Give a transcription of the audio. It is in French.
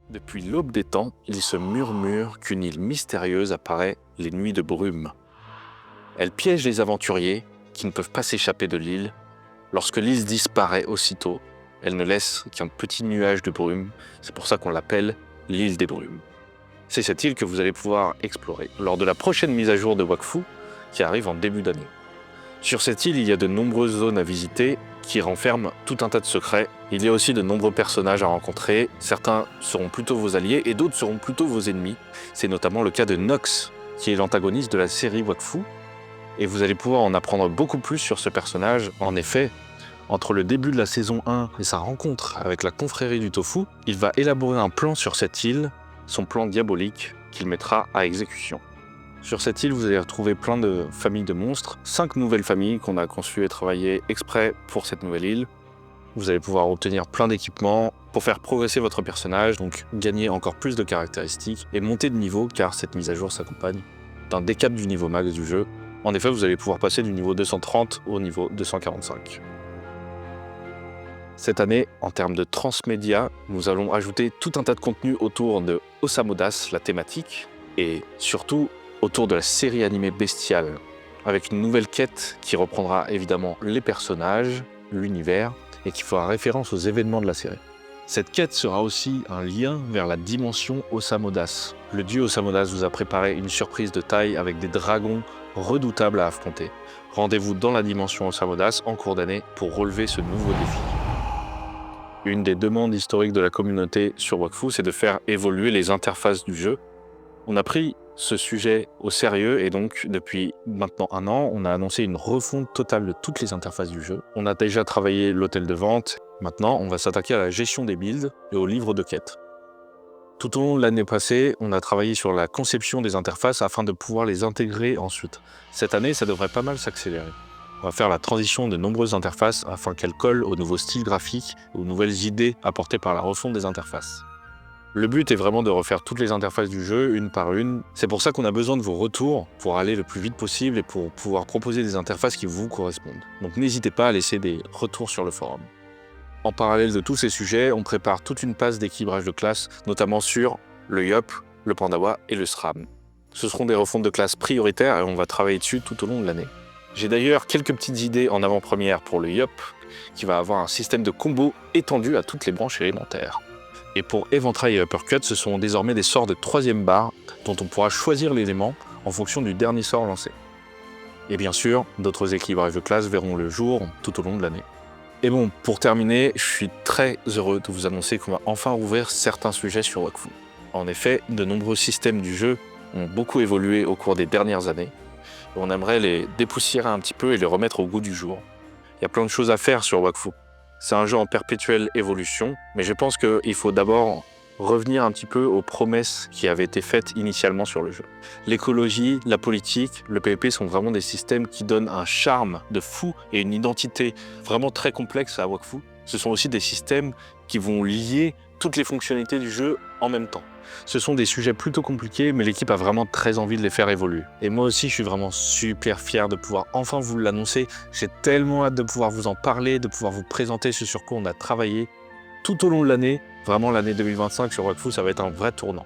Depuis l'aube des temps, il se murmure qu'une île mystérieuse apparaît les nuits de brume. Elle piège les aventuriers qui ne peuvent pas s'échapper de l'île. Lorsque l'île disparaît aussitôt, elle ne laisse qu'un petit nuage de brume. C'est pour ça qu'on l'appelle l'île des brumes. C'est cette île que vous allez pouvoir explorer lors de la prochaine mise à jour de Wakfu qui arrive en début d'année. Sur cette île, il y a de nombreuses zones à visiter qui renferment tout un tas de secrets. Il y a aussi de nombreux personnages à rencontrer. Certains seront plutôt vos alliés et d'autres seront plutôt vos ennemis. C'est notamment le cas de Nox, qui est l'antagoniste de la série Wakfu. Et vous allez pouvoir en apprendre beaucoup plus sur ce personnage. En effet, entre le début de la saison 1 et sa rencontre avec la confrérie du Tofu, il va élaborer un plan sur cette île, son plan diabolique qu'il mettra à exécution. Sur cette île, vous allez retrouver plein de familles de monstres, 5 nouvelles familles qu'on a conçues et travaillées exprès pour cette nouvelle île. Vous allez pouvoir obtenir plein d'équipements pour faire progresser votre personnage, donc gagner encore plus de caractéristiques et monter de niveau, car cette mise à jour s'accompagne d'un décap du niveau max du jeu. En effet, vous allez pouvoir passer du niveau 230 au niveau 245. Cette année, en termes de transmédia, nous allons ajouter tout un tas de contenu autour de Osamodas, la thématique, et surtout autour de la série animée Bestial, avec une nouvelle quête qui reprendra évidemment les personnages, l'univers, et qui fera référence aux événements de la série. Cette quête sera aussi un lien vers la dimension Osamodas. Le dieu Osamodas vous a préparé une surprise de taille avec des dragons redoutables à affronter. Rendez-vous dans la dimension Osamodas en cours d'année pour relever ce nouveau défi. Une des demandes historiques de la communauté sur Wakfu, c'est de faire évoluer les interfaces du jeu. On a pris ce sujet au sérieux et donc depuis maintenant 1 an, on a annoncé une refonte totale de toutes les interfaces du jeu. On a déjà travaillé l'hôtel de vente. Maintenant, on va s'attaquer à la gestion des builds et au livre de quêtes. Tout au long de l'année passée, on a travaillé sur la conception des interfaces afin de pouvoir les intégrer ensuite. Cette année, ça devrait pas mal s'accélérer. On va faire la transition de nombreuses interfaces afin qu'elles collent aux nouveaux styles graphiques et aux nouvelles idées apportées par la refonte des interfaces. Le but est vraiment de refaire toutes les interfaces du jeu, une par une. C'est pour ça qu'on a besoin de vos retours pour aller le plus vite possible et pour pouvoir proposer des interfaces qui vous correspondent. Donc n'hésitez pas à laisser des retours sur le forum. En parallèle de tous ces sujets, on prépare toute une passe d'équilibrage de classes, notamment sur le Yop, le Pandawa et le SRAM. Ce seront des refontes de classes prioritaires et on va travailler dessus tout au long de l'année. J'ai d'ailleurs quelques petites idées en avant-première pour le Yop, qui va avoir un système de combo étendu à toutes les branches élémentaires. Et pour Éventail et Uppercut, ce sont désormais des sorts de 3e barre dont on pourra choisir l'élément en fonction du dernier sort lancé. Et bien sûr, d'autres équilibrages de classe verront le jour tout au long de l'année. Et bon, pour terminer, je suis très heureux de vous annoncer qu'on va enfin rouvrir certains sujets sur Wakfu. En effet, de nombreux systèmes du jeu ont beaucoup évolué au cours des dernières années. Et on aimerait les dépoussiérer un petit peu et les remettre au goût du jour. Il y a plein de choses à faire sur Wakfu. C'est un jeu en perpétuelle évolution, mais je pense qu'il faut d'abord revenir un petit peu aux promesses qui avaient été faites initialement sur le jeu. L'écologie, la politique, le PvP sont vraiment des systèmes qui donnent un charme de fou et une identité vraiment très complexe à Wakfu. Ce sont aussi des systèmes qui vont lier toutes les fonctionnalités du jeu en même temps. Ce sont des sujets plutôt compliqués, mais l'équipe a vraiment très envie de les faire évoluer. Et moi aussi, je suis vraiment super fier de pouvoir enfin vous l'annoncer. J'ai tellement hâte de pouvoir vous en parler, de pouvoir vous présenter ce sur quoi on a travaillé tout au long de l'année. Vraiment, l'année 2025 sur Wakfu, ça va être un vrai tournant.